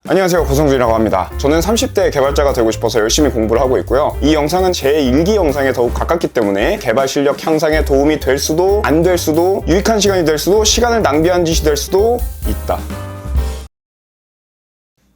안녕하세요, 고성준이라고 합니다. 저는 30대 개발자가 되고 싶어서 열심히 공부를 하고 있고요. 이 영상은 제 일기 영상에 더욱 가깝기 때문에 개발 실력 향상에 도움이 될 수도 안 될 수도 유익한 시간이 될 수도 시간을 낭비한 짓이 될 수도 있다.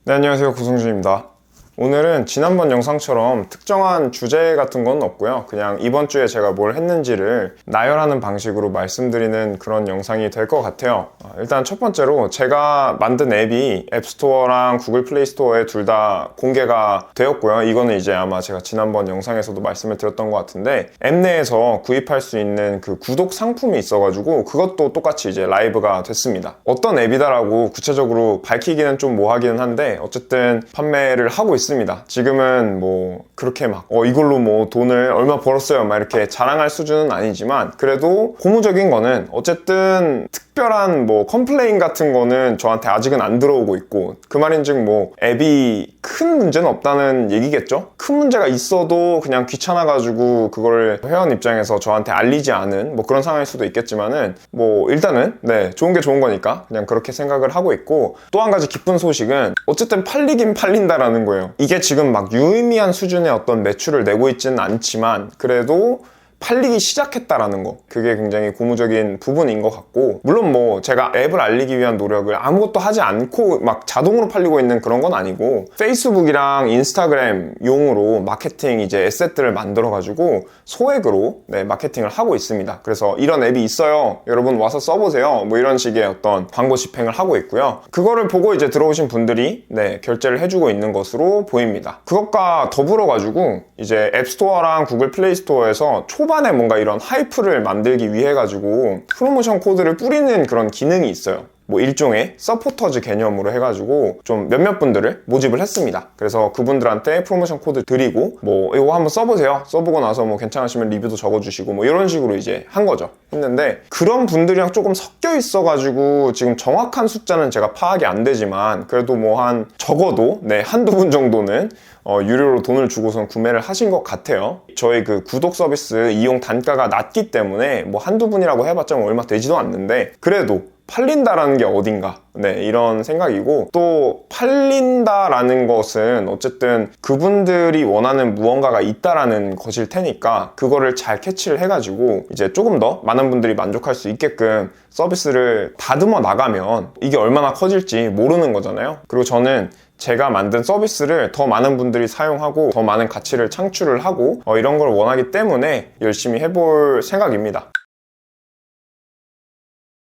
네, 안녕하세요, 고성준입니다. 오늘은 지난번 영상처럼 특정한 주제 같은 건 없고요. 그냥 이번 주에 제가 뭘 했는지를 나열하는 방식으로 말씀드리는 그런 영상이 될 것 같아요. 일단 첫 번째로 제가 만든 앱이 앱스토어랑 구글 플레이 스토어에 둘 다 공개가 되었고요. 이거는 이제 아마 제가 지난번 영상에서도 말씀을 드렸던 것 같은데 앱 내에서 구입할 수 있는 그 구독 상품이 있어가지고 그것도 똑같이 이제 라이브가 됐습니다. 어떤 앱이다라고 구체적으로 밝히기는 좀 뭐하기는 한데 어쨌든 판매를 하고 있습니다. 지금은 뭐 그렇게 막 이걸로 뭐 돈을 얼마 벌었어요 막 이렇게 자랑할 수준은 아니지만 그래도 고무적인 거는 어쨌든 특별한 뭐 컴플레인 같은 거는 저한테 아직은 안 들어오고 있고 그 말인즉 뭐 앱이 큰 문제는 없다는 얘기겠죠? 큰 문제가 있어도 그냥 귀찮아가지고 그걸 회원 입장에서 저한테 알리지 않은 뭐 그런 상황일 수도 있겠지만은 뭐 일단은 네 좋은 게 좋은 거니까 그냥 그렇게 생각을 하고 있고 또 한 가지 기쁜 소식은 어쨌든 팔리긴 팔린다라는 거예요. 이게 지금 막 유의미한 수준의 어떤 매출을 내고 있지는 않지만 그래도 팔리기 시작했다라는 거 그게 굉장히 고무적인 부분인 것 같고 물론 뭐 제가 앱을 알리기 위한 노력을 아무것도 하지 않고 막 자동으로 팔리고 있는 그런 건 아니고 페이스북이랑 인스타그램 용으로 마케팅 이제 에셋들을 만들어 가지고 소액으로 네, 마케팅을 하고 있습니다. 그래서 이런 앱이 있어요 여러분 와서 써보세요 뭐 이런 식의 어떤 광고 집행을 하고 있고요. 그거를 보고 이제 들어오신 분들이 네, 결제를 해주고 있는 것으로 보입니다. 그것과 더불어 가지고 이제 앱스토어랑 구글 플레이 스토어에서 초반에 뭔가 이런 하이프를 만들기 위해 가지고 프로모션 코드를 뿌리는 그런 기능이 있어요. 뭐 일종의 서포터즈 개념으로 해가지고 좀 몇몇 분들을 모집을 했습니다. 그래서 그분들한테 프로모션 코드 드리고 뭐 이거 한번 써보세요. 써보고 나서 뭐 괜찮으시면 리뷰도 적어주시고 뭐 이런 식으로 이제 한 거죠. 했는데 그런 분들이랑 조금 섞여 있어가지고 지금 정확한 숫자는 제가 파악이 안 되지만 그래도 뭐 한 적어도 네 한두 분 정도는 유료로 돈을 주고선 구매를 하신 것 같아요. 저희 그 구독 서비스 이용 단가가 낮기 때문에 뭐 한두 분이라고 해봤자 뭐 얼마 되지도 않는데 그래도 팔린다라는 게 어딘가 네 이런 생각이고 또 팔린다라는 것은 어쨌든 그분들이 원하는 무언가가 있다라는 것일 테니까 그거를 잘 캐치를 해가지고 이제 조금 더 많은 분들이 만족할 수 있게끔 서비스를 다듬어 나가면 이게 얼마나 커질지 모르는 거잖아요. 그리고 저는 제가 만든 서비스를 더 많은 분들이 사용하고 더 많은 가치를 창출을 하고 이런 걸 원하기 때문에 열심히 해볼 생각입니다.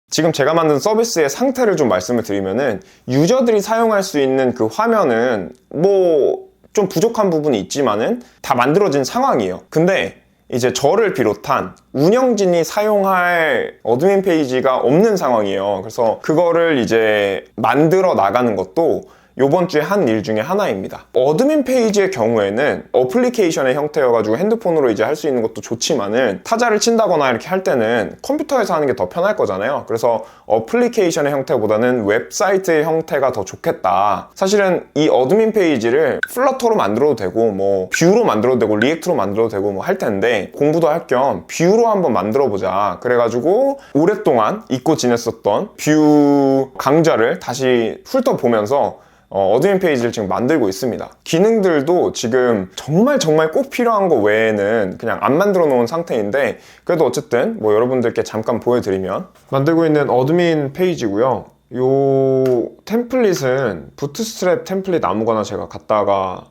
지금 제가 만든 서비스의 상태를 좀 말씀을 드리면은 유저들이 사용할 수 있는 그 화면은 뭐 좀 부족한 부분이 있지만은 다 만들어진 상황이에요. 근데 이제 저를 비롯한 운영진이 사용할 어드민 페이지가 없는 상황이에요. 그래서 그거를 이제 만들어 나가는 것도 요번 주에 한 일 중에 하나입니다. 어드민 페이지의 경우에는 어플리케이션의 형태여가지고 핸드폰으로 이제 할 수 있는 것도 좋지만은 타자를 친다거나 이렇게 할 때는 컴퓨터에서 하는 게 더 편할 거잖아요. 그래서 어플리케이션의 형태보다는 웹사이트의 형태가 더 좋겠다. 사실은 이 어드민 페이지를 플러터로 만들어도 되고 뭐 뷰로 만들어도 되고 리액트로 만들어도 되고 뭐 할 텐데 공부도 할 겸 뷰로 한번 만들어 보자. 그래가지고 오랫동안 잊고 지냈었던 뷰 강좌를 다시 훑어보면서 어드민 페이지를 지금 만들고 있습니다. 기능들도 지금 정말 꼭 필요한 거 외에는 그냥 안 만들어 놓은 상태인데 그래도 어쨌든 뭐 여러분들께 잠깐 보여드리면 만들고 있는 어드민 페이지고요. 요 템플릿은 부트스트랩 템플릿 아무거나 제가 갖다가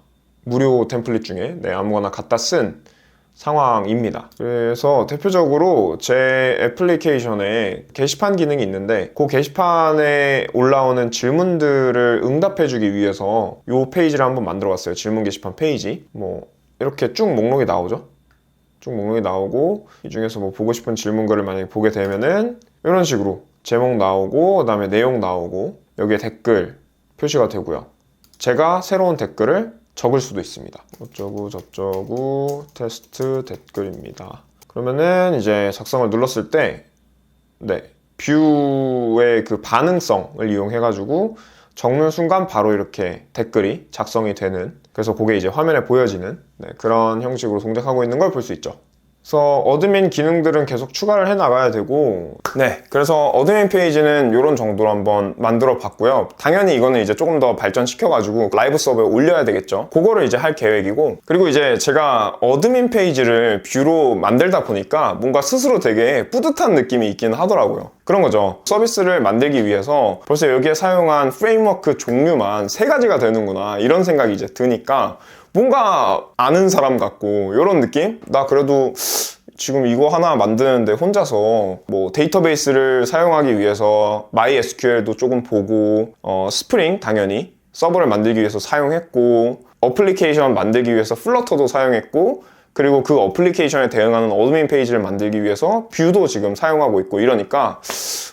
무료 템플릿 중에 네, 아무거나 갖다 쓴 상황입니다. 그래서 대표적으로 제 애플리케이션에 게시판 기능이 있는데 그 게시판에 올라오는 질문들을 응답해주기 위해서 이 페이지를 한번 만들어 봤어요. 질문 게시판 페이지 뭐 이렇게 쭉 목록이 나오죠. 쭉 목록이 나오고 이 중에서 뭐 보고 싶은 질문글을 만약에 보게 되면은 이런 식으로 제목 나오고 그 다음에 내용 나오고 여기에 댓글 표시가 되고요. 제가 새로운 댓글을 적을 수도 있습니다. 어쩌고 저쩌고 테스트 댓글입니다. 그러면은 이제 작성을 눌렀을 때 네, 뷰의 그 반응성을 이용해가지고 적는 순간 바로 이렇게 댓글이 작성이 되는 그래서 그게 이제 화면에 보여지는 네, 그런 형식으로 동작하고 있는 걸 볼 수 있죠. 그래서 어드민 기능들은 계속 추가를 해 나가야 되고, 네, 그래서 어드민 페이지는 이런 정도로 한번 만들어 봤고요. 당연히 이거는 이제 조금 더 발전시켜가지고 라이브 서버에 올려야 되겠죠. 그거를 이제 할 계획이고, 그리고 이제 제가 어드민 페이지를 뷰로 만들다 보니까 뭔가 스스로 되게 뿌듯한 느낌이 있긴 하더라고요. 그런 거죠. 서비스를 만들기 위해서 벌써 여기에 사용한 프레임워크 종류만 3가지가 되는구나, 이런 생각이 이제 드니까 뭔가 아는 사람 같고, 이런 느낌? 나 그래도 지금 이거 하나 만드는데 혼자서 뭐 데이터베이스를 사용하기 위해서 MySQL도 조금 보고, 스프링 당연히 서버를 만들기 위해서 사용했고, 어플리케이션 만들기 위해서 플러터도 사용했고, 그리고 그 어플리케이션에 대응하는 어드민 페이지를 만들기 위해서 뷰도 지금 사용하고 있고, 이러니까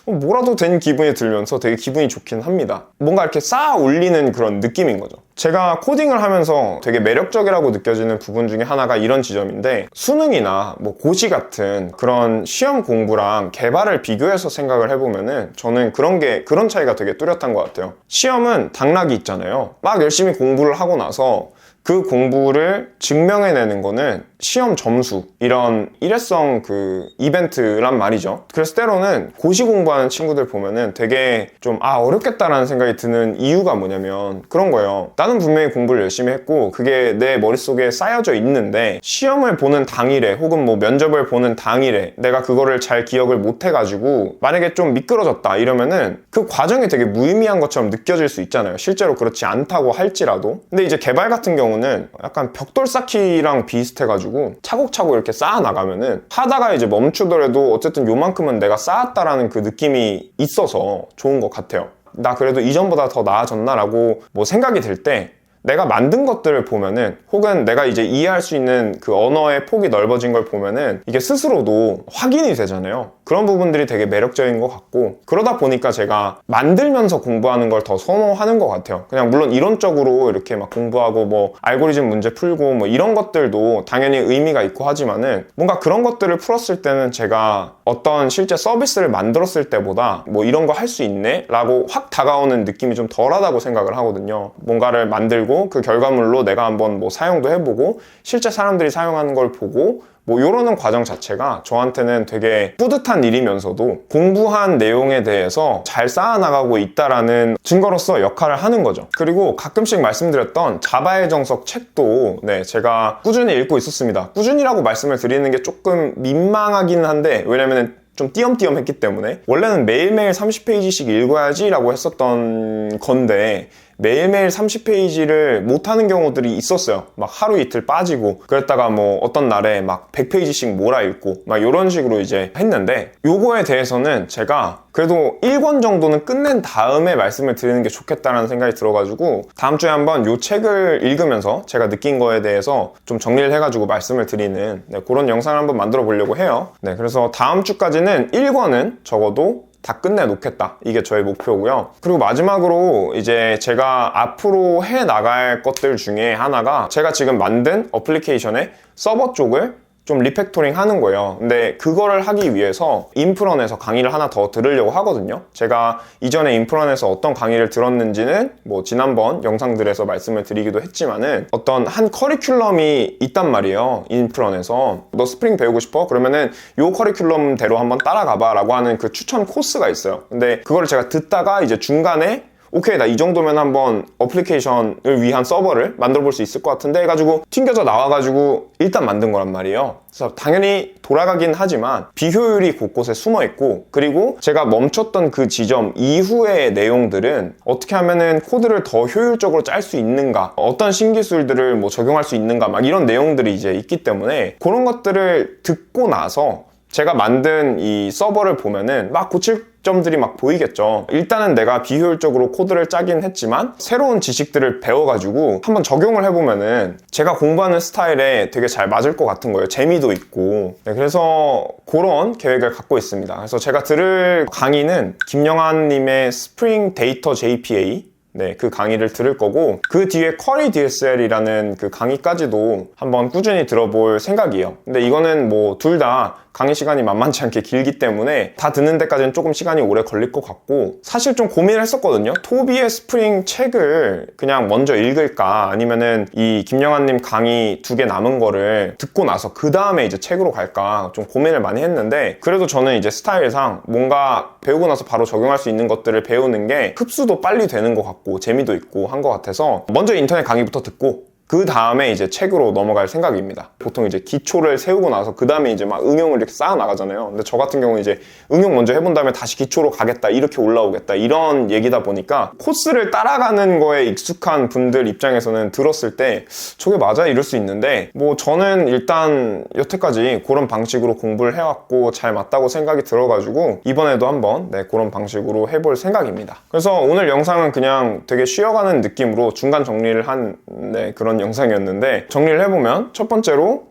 뭐라도 된 기분이 들면서 되게 기분이 좋긴 합니다. 뭔가 이렇게 쌓아 올리는 그런 느낌인 거죠. 제가 코딩을 하면서 되게 매력적이라고 느껴지는 부분 중에 하나가 이런 지점인데, 수능이나 뭐 고시 같은 그런 시험 공부랑 개발을 비교해서 생각을 해보면은 저는 그런 차이가 되게 뚜렷한 것 같아요. 시험은 당락이 있잖아요. 막 열심히 공부를 하고 나서 그 공부를 증명해내는 거는 시험 점수, 이런 일회성 그 이벤트란 말이죠. 그래서 때로는 고시 공부하는 친구들 보면은 되게 좀 어렵겠다라는 생각이 드는 이유가 뭐냐면 그런 거예요. 나는 분명히 공부를 열심히 했고 그게 내 머릿속에 쌓여져 있는데, 시험을 보는 당일에 혹은 뭐 면접을 보는 당일에 내가 그거를 잘 기억을 못 해가지고 만약에 좀 미끄러졌다 이러면은 그 과정이 되게 무의미한 것처럼 느껴질 수 있잖아요. 실제로 그렇지 않다고 할지라도. 근데 이제 개발 같은 경우는 약간 벽돌 쌓기랑 비슷해가지고 차곡차곡 이렇게 쌓아 나가면은 하다가 이제 멈추더라도 어쨌든 요만큼은 내가 쌓았다라는 그 느낌이 있어서 좋은 것 같아요. 나 그래도 이전보다 더 나아졌나라고 뭐 생각이 들 때 내가 만든 것들을 보면은, 혹은 내가 이제 이해할 수 있는 그 언어의 폭이 넓어진 걸 보면은 이게 스스로도 확인이 되잖아요. 그런 부분들이 되게 매력적인 것 같고, 그러다 보니까 제가 만들면서 공부하는 걸 더 선호하는 것 같아요. 그냥 물론 이론적으로 이렇게 막 공부하고 뭐 알고리즘 문제 풀고 뭐 이런 것들도 당연히 의미가 있고 하지만은, 뭔가 그런 것들을 풀었을 때는 제가 어떤 실제 서비스를 만들었을 때보다 뭐 이런 거 할 수 있네? 라고 확 다가오는 느낌이 좀 덜하다고 생각을 하거든요. 뭔가를 만들고 그 결과물로 내가 한번 뭐 사용도 해보고 실제 사람들이 사용하는 걸 보고 뭐 이러는 과정 자체가 저한테는 되게 뿌듯한 일이면서도 공부한 내용에 대해서 잘 쌓아나가고 있다라는 증거로서 역할을 하는 거죠. 그리고 가끔씩 말씀드렸던 자바의 정석 책도 제가 꾸준히 읽고 있었습니다. 꾸준히라고 말씀을 드리는 게 조금 민망하긴 한데, 왜냐면 좀 띄엄띄엄 했기 때문에 원래는 매일매일 30페이지씩 읽어야지 라고 했었던 건데 매일매일 30페이지를 못하는 경우들이 있었어요. 막 하루 이틀 빠지고, 그랬다가 뭐 어떤 날에 막 100페이지씩 몰아 읽고 막 이런 식으로 이제 했는데, 요거에 대해서는 제가 그래도 1권 정도는 끝낸 다음에 말씀을 드리는 게 좋겠다라는 생각이 들어가지고 다음 주에 한번 요 책을 읽으면서 제가 느낀 거에 대해서 좀 정리를 해가지고 말씀을 드리는 그런 영상을 한번 만들어 보려고 해요. 그래서 다음 주까지는 1권은 적어도 다 끝내 놓겠다, 이게 저의 목표고요. 그리고 마지막으로 이제 제가 앞으로 해 나갈 것들 중에 하나가, 제가 지금 만든 어플리케이션의 서버 쪽을 좀 리팩토링 하는 거예요. 근데 그거를 하기 위해서 인프런에서 강의를 하나 더 들으려고 하거든요. 제가 이전에 인프런에서 어떤 강의를 들었는지는 뭐 지난번 영상들에서 말씀을 드리기도 했지만은, 어떤 한 커리큘럼이 있단 말이에요. 인프런에서 너 스프링 배우고 싶어? 그러면은 요 커리큘럼대로 한번 따라가봐 라고 하는 그 추천 코스가 있어요. 근데 그거를 제가 듣다가 이제 중간에 오케이, 나 이 정도면 한번 어플리케이션을 위한 서버를 만들어 볼 수 있을 것 같은데 해가지고 튕겨져 나와가지고 일단 만든 거란 말이에요. 그래서 당연히 돌아가긴 하지만 비효율이 곳곳에 숨어 있고, 그리고 제가 멈췄던 그 지점 이후의 내용들은 어떻게 하면은 코드를 더 효율적으로 짤 수 있는가, 어떤 신기술들을 뭐 적용할 수 있는가, 막 이런 내용들이 이제 있기 때문에 그런 것들을 듣고 나서 제가 만든 이 서버를 보면은 막 고칠 점들이 막 보이겠죠. 일단은 내가 비효율적으로 코드를 짜긴 했지만 새로운 지식들을 배워가지고 한번 적용을 해보면은 제가 공부하는 스타일에 되게 잘 맞을 것 같은 거예요. 재미도 있고. 그래서 그런 계획을 갖고 있습니다. 그래서 제가 들을 강의는 김영환님의 스프링 데이터 JPA, 그 강의를 들을 거고, 그 뒤에 쿼리 DSL이라는 그 강의까지도 한번 꾸준히 들어볼 생각이에요. 근데 이거는 뭐 둘 다 강의 시간이 만만치 않게 길기 때문에 다 듣는 데까지는 조금 시간이 오래 걸릴 것 같고, 사실 좀 고민을 했었거든요. 토비의 스프링 책을 그냥 먼저 읽을까, 아니면은 이 김영환님 강의 2개 남은 거를 듣고 나서 그 다음에 이제 책으로 갈까 좀 고민을 많이 했는데, 그래도 저는 이제 스타일상 뭔가 배우고 나서 바로 적용할 수 있는 것들을 배우는 게 흡수도 빨리 되는 것 같고 재미도 있고 한 것 같아서 먼저 인터넷 강의부터 듣고 그 다음에 이제 책으로 넘어갈 생각입니다. 보통 이제 기초를 세우고 나서 그 다음에 이제 막 응용을 이렇게 쌓아 나가잖아요. 근데 저 같은 경우 이제 응용 먼저 해본 다음에 다시 기초로 가겠다, 이렇게 올라오겠다, 이런 얘기다 보니까 코스를 따라가는 거에 익숙한 분들 입장에서는 들었을 때 저게 맞아? 이럴 수 있는데, 뭐 저는 일단 여태까지 그런 방식으로 공부를 해왔고 잘 맞다고 생각이 들어가지고 이번에도 한번 그런 방식으로 해볼 생각입니다. 그래서 오늘 영상은 그냥 되게 쉬어가는 느낌으로 중간 정리를 한 그런 영상이었는데, 정리를 해보면 첫 번째로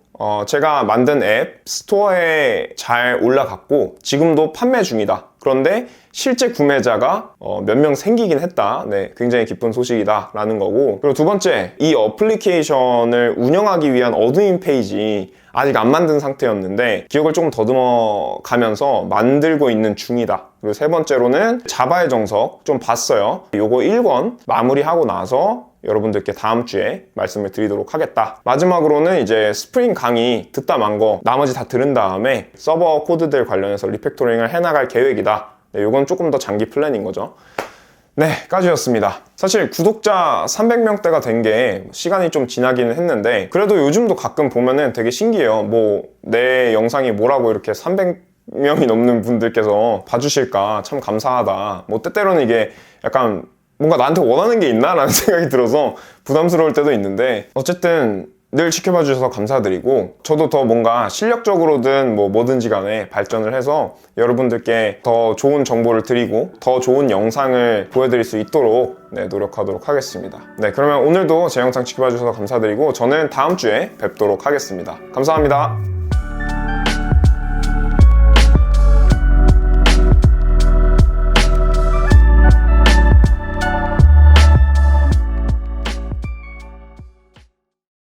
제가 만든 앱 스토어에 잘 올라갔고 지금도 판매 중이다. 그런데 실제 구매자가 몇 명 생기긴 했다. 굉장히 기쁜 소식이다 라는 거고, 그리고 두 번째, 이 어플리케이션을 운영하기 위한 어드민 페이지 아직 안 만든 상태였는데 기억을 조금 더듬어 가면서 만들고 있는 중이다. 그리고 세 번째로는 자바의 정석 좀 봤어요. 요거 1권 마무리하고 나서 여러분들께 다음 주에 말씀을 드리도록 하겠다. 마지막으로는 이제 스프링 강의 듣다 만 거 나머지 다 들은 다음에 서버 코드들 관련해서 리팩토링을 해나갈 계획이다. 요건 조금 더 장기 플랜인 거죠. 까지였습니다. 사실 구독자 300명대가 된 게 시간이 좀 지나기는 했는데, 그래도 요즘도 가끔 보면은 되게 신기해요. 뭐 내 영상이 뭐라고 이렇게 300명이 넘는 분들께서 봐주실까, 참 감사하다. 뭐 때때로는 이게 약간 뭔가 나한테 원하는 게 있나? 라는 생각이 들어서 부담스러울 때도 있는데, 어쨌든 늘 지켜봐 주셔서 감사드리고, 저도 더 뭔가 실력적으로든 뭐든지 간에 발전을 해서 여러분들께 더 좋은 정보를 드리고 더 좋은 영상을 보여드릴 수 있도록 노력하도록 하겠습니다. 그러면 오늘도 제 영상 지켜봐 주셔서 감사드리고 저는 다음 주에 뵙도록 하겠습니다. 감사합니다.